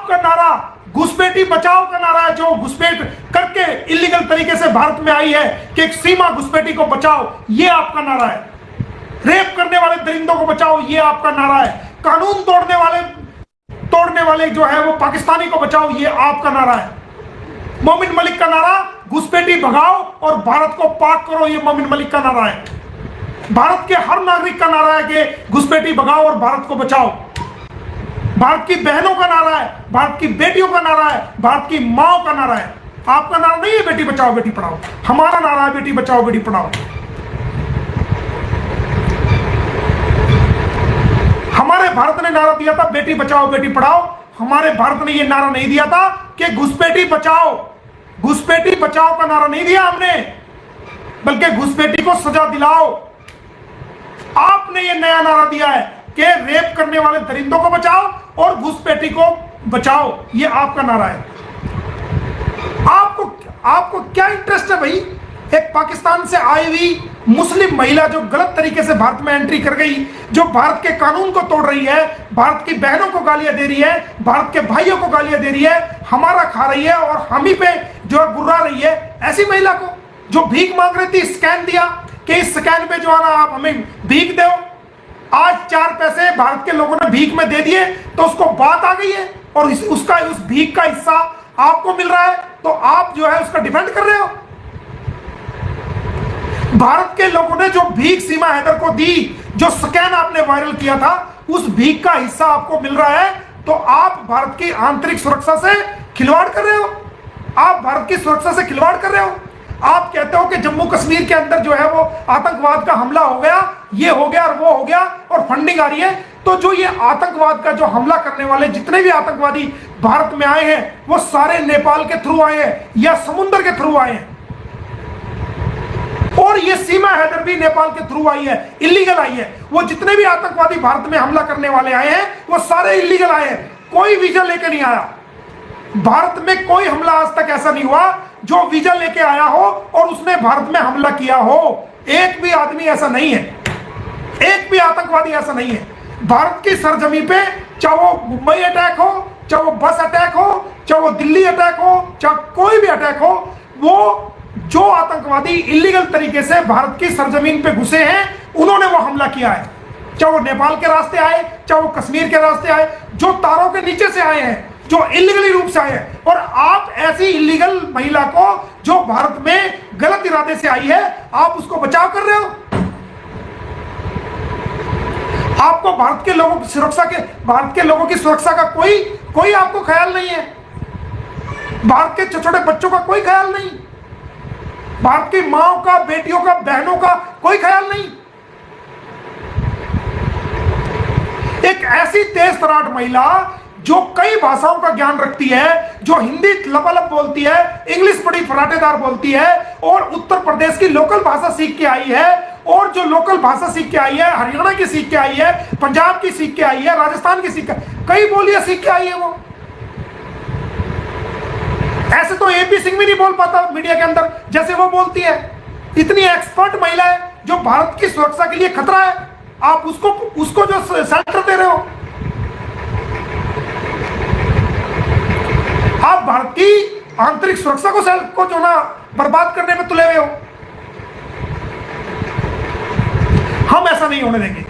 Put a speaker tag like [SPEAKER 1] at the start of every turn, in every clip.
[SPEAKER 1] आपका नारा घुसपैठी बचाओ का नारा है, जो घुसपैठ करके इलीगल तरीके से भारत में आई है कि एक सीमा घुसपैठी को बचाओ, ये आपका नारा है। रेप करने वाले दरिंदों को बचाओ, ये आपका नारा है। कानून तोड़ने वाले जो है वो पाकिस्तानी को बचाओ, ये आपका नारा है। मोमिन मलिक का नारा घुसपैठी भगाओ और भारत को पाक करो, ये मोमिन मलिक का नारा है। भारत के हर नागरिक का नारा है कि घुसपैठी भगाओ और भारत को बचाओ। भारत की बहनों का नारा है, भारत की बेटियों का नारा है, भारत की माओ का नारा है। आपका नारा नहीं है बेटी बचाओ बेटी पढ़ाओ, हमारा नारा है बेटी बचाओ बेटी पढ़ाओ। हमारे भारत ने नारा दिया था बेटी बचाओ बेटी पढ़ाओ, हमारे भारत ने यह नारा नहीं दिया था कि घुसपैठी बचाओ का नारा नहीं दिया हमने, बल्कि घुसपैठी को सजा दिलाओ। आपने ये नया नारा दिया है कि रेप करने वाले दरिंदों को बचाओ और घुसपैठी को बचाओ, ये आपका नारा है। आपको क्या इंटरेस्ट है भाई? एक पाकिस्तान से आई हुई मुस्लिम महिला जो गलत तरीके से भारत में एंट्री कर गई, जो भारत के कानून को तोड़ रही है, भारत की बहनों को गालियां दे रही है, भारत के भाइयों को गालियां दे रही है, हमारा खा रही है और हम ही पे जो है गुर्रा रही है, ऐसी महिला को जो भीख मांग रही थी, स्कैन दिया कि इस स्कैन पे जो है ना आप हमें भीख दो, आज 4 पैसे भारत के लोगों ने भीख में दे दिए तो उसको बात आ गई है और उस भीख का हिस्सा आपको मिल रहा है, तो आप जो है उसका डिफेंड कर रहे हो। भारत के लोगों ने जो भीख सीमा हैदर को दी, जो स्कैन आपने वायरल किया था, उस भीख का हिस्सा आपको मिल रहा है, तो आप भारत की आंतरिक सुरक्षा से खिलवाड़ कर रहे हो। आप भारत की सुरक्षा से खिलवाड़ कर रहे हो। आप कहते हो कि जम्मू कश्मीर के अंदर जो है वो आतंकवाद का हमला हो गया, ये हो गया और वो हो गया और फंडिंग आ रही है। तो जो ये आतंकवाद का जो हमला करने वाले जितने भी आतंकवादी भारत में आए हैं, वो सारे नेपाल के थ्रू आए हैं या समुद्र के थ्रू आए हैं। और ये सीमा हैदर भी नेपाल के थ्रू आई है, इलीगल आई है। वो जितने भी आतंकवादी भारत में हमला करने वाले आए हैं, वो सारे इलीगल आए हैं, कोई वीजा लेके नहीं आया। भारत में कोई हमला आज तक ऐसा नहीं हुआ जो वीजा लेके आया हो और उसने भारत में हमला किया हो। एक भी आदमी ऐसा नहीं है, एक भी आतंकवादी ऐसा नहीं है। भारत की सरजमी पे चाहे वो मुंबई अटैक हो, चाहे वो बस अटैक हो, चाहे वो दिल्ली अटैक हो, चाहे कोई भी अटैक हो, वो जो आतंकवादी इलीगल तरीके से भारत की सरजमीन पे घुसे हैं, उन्होंने वो हमला किया है। चाहे वो नेपाल के रास्ते आए, चाहे वो कश्मीर के रास्ते आए, जो तारों के नीचे से आए हैं, जो इलीगली रूप से आए हैं। और आप ऐसी इलीगल महिला को जो भारत में गलत इरादे से आई है, आप उसको बचाव कर रहे हो। आपको भारत के लोगों की सुरक्षा का कोई आपको ख्याल नहीं है। भारत के छोटे बच्चों का कोई ख्याल नहीं, भारत की माओ का, बेटियों का, बहनों का कोई ख्याल नहीं। एक ऐसी तेज तराट महिला जो कई भाषाओं का ज्ञान रखती है, जो हिंदी लबालब बोलती है, इंग्लिश बड़ी फराटेदार बोलती है और उत्तर प्रदेश की लोकल भाषा सीख के आई है, और जो लोकल भाषा सीख के आई है, हरियाणा की सीख के आई है, पंजाब की सीख के आई है, राजस्थान की सीख के, कई बोलियां सीख के आई है। वो ऐसे तो एपी सिंह भी नहीं बोल पाता मीडिया के अंदर जैसे वो बोलती है। इतनी एक्सपर्ट महिला है जो भारत की सुरक्षा के लिए खतरा है, आप उसको जो सेल्टर दे रहे हो। आप भारत की आंतरिक सुरक्षा को जो ना बर्बाद करने में तुले हुए हो। हम ऐसा नहीं होने देंगे।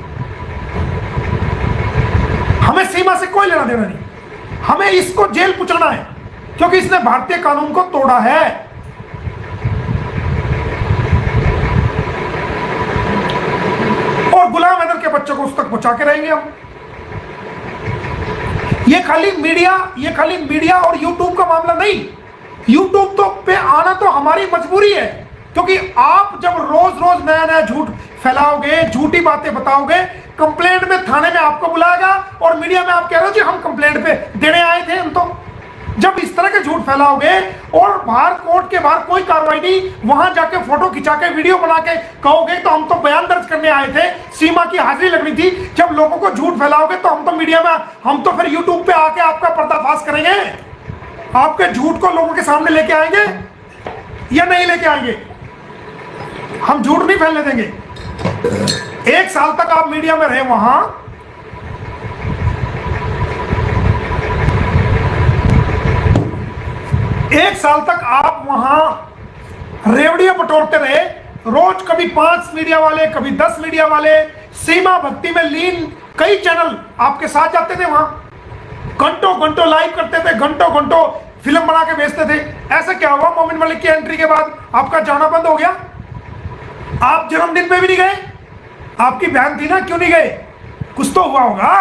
[SPEAKER 1] हमें सीमा से कोई लेना देना नहीं, हमें इसको जेल पहुंचाना है, क्योंकि इसने भारतीय कानून को तोड़ा है। और गुलाम हैदर के बच्चों को उस तक पहुंचा के रहेंगे हम। ये खाली मीडिया और यूट्यूब का मामला नहीं। यूट्यूब तो पे आना तो हमारी मजबूरी है, क्योंकि आप जब रोज रोज नया नया झूठ फैलाओगे, झूठी बातें बताओगे, कंप्लेंट में थाने में आपको बुलाएगा और मीडिया में आप कह रहे हो जी हम कंप्लेंट पे देने आए थे। हम तो जब इस तरह के झूठ फैलाओगे और बाहर कोर्ट के बाहर कोई कार्रवाई नहीं, वहां जाके फोटो खिंचा के वीडियो बना के कहोगे तो हम तो बयान दर्ज करने आए थे, सीमा की हाजिरी लगनी थी। जब लोगों को झूठ फैलाओगे तो हम तो मीडिया में, हम तो फिर यूट्यूब पे आके आपका पर्दाफाश करेंगे, आपके झूठ को लोगों के सामने लेके आएंगे या नहीं लेके आएंगे। हम झूठ नहीं फैलने देंगे। 1 साल तक आप मीडिया में रहे, वहां रेवड़ियां बटोरते रहे रोज, कभी 5 मीडिया वाले, कभी 10 मीडिया वाले, सीमा भक्ति में लीन कई चैनल आपके साथ जाते थे, वहां घंटों घंटों लाइव करते थे, घंटों घंटों फिल्म बना के भेजते थे। ऐसा क्या हुआ मोमिन मलिक की एंट्री के बाद आपका जाना बंद हो गया? आप जन्मदिन पे भी नहीं गए? आपकी बहन थी ना, क्यों नहीं गए? कुछ तो हुआ होगा।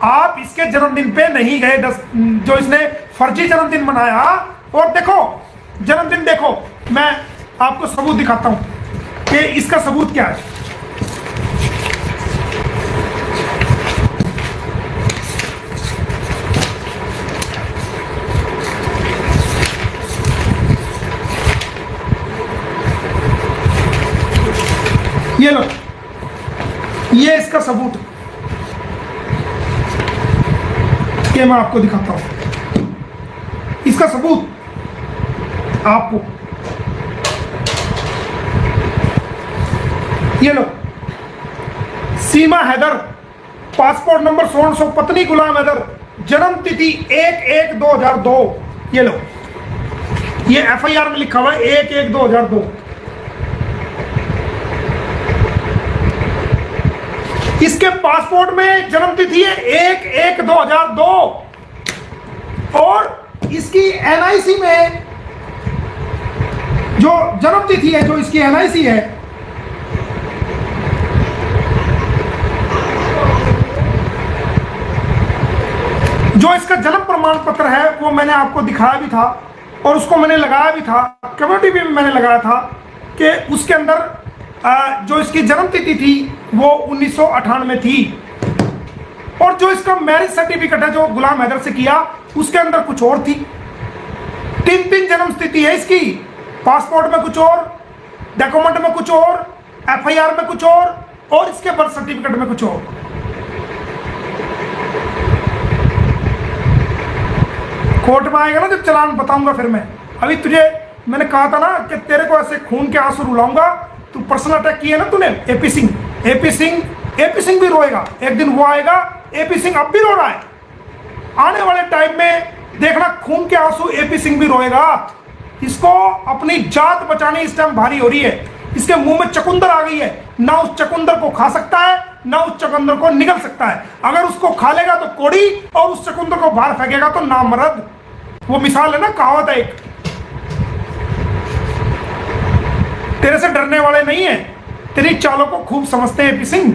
[SPEAKER 1] आप इसके जन्मदिन पे नहीं गए, जो इसने फर्जी जन्मदिन मनाया। और देखो जन्मदिन, देखो मैं आपको सबूत दिखाता हूं कि इसका सबूत क्या है। ये लो, ये इसका सबूत, ये मैं आपको दिखाता हूं इसका सबूत आपको। ये लो, सीमा हैदर, पासपोर्ट नंबर 1600, पत्नी गुलाम हैदर, जन्म तिथि 1/1/2002। ये लो, ये FIR में लिखा हुआ है 1/1/2002। इसके पासपोर्ट में जन्म तिथि है 1/1/2002 और इसकी NIC में जो जन्म तिथि है, जो इसकी NIC है, जो इसका जन्म प्रमाण पत्र है, वो मैंने आपको दिखाया भी था और उसको मैंने लगाया भी था, कम्युनिटी भी मैंने लगाया था कि उसके अंदर जो इसकी जन्म तिथि थी वो 1998 थी। और जो इसका मैरिज सर्टिफिकेट है जो गुलाम हैदर से किया, उसके अंदर कुछ और थी। 3 जन्म तिथि है इसकी, पासपोर्ट में कुछ और, डॉक्यूमेंट में कुछ और, FIR में कुछ और इसके बर्थ सर्टिफिकेट में कुछ और। कोर्ट में आएगा ना जब चालान, बताऊंगा फिर मैं। अभी तुझे मैंने कहा था ना कि तेरे को ऐसे खून के आंसू रुलाऊंगा। तू पर्सनल अटैक किया ना तूने, AP सिंह भी रोएगा एक दिन, वो आएगा। AP सिंह अब भी रो रहा है, आने वाले टाइम में देखना खून के आंसू AP सिंह भी रोएगा। इसको अपनी जात बचाने इस टाइम भारी हो रही है। इसके मुंह में चकुंदर आ गई है, ना उस चकुंदर को खा सकता है, ना उस चकुंदर को निगल सकता है। अगर उसको खा लेगा तो कोड़ी, और उस चकुंदर को बाहर फेंकेगा तो नामर्द। वो मिसाल है ना, कहावत है एक। तेरे से डरने वाले नहीं है, तेरी चालों को खूब समझते हैं AP सिंह।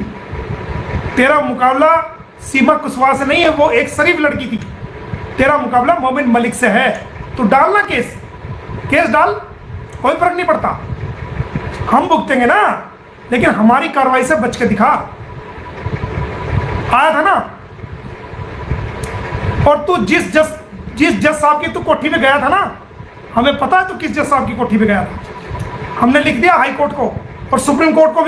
[SPEAKER 1] तेरा मुकाबला सीमा कुशवाहा से नहीं है, वो एक शरीफ लड़की थी। तेरा मुकाबला मोमिन मलिक से है। तो डालना केस डाल, कोई फर्क नहीं पड़ता, हम भुगतेंगे ना, लेकिन हमारी कार्रवाई से बच के दिखा। आया था ना, और तू जिस जज साहब की तू कोठी में गया था ना, हमें पता है तू किस जज साहब की कोठी में गया था। हमने लिख दिया हाई कोर्ट को और सुप्रीम कोर्ट को भी।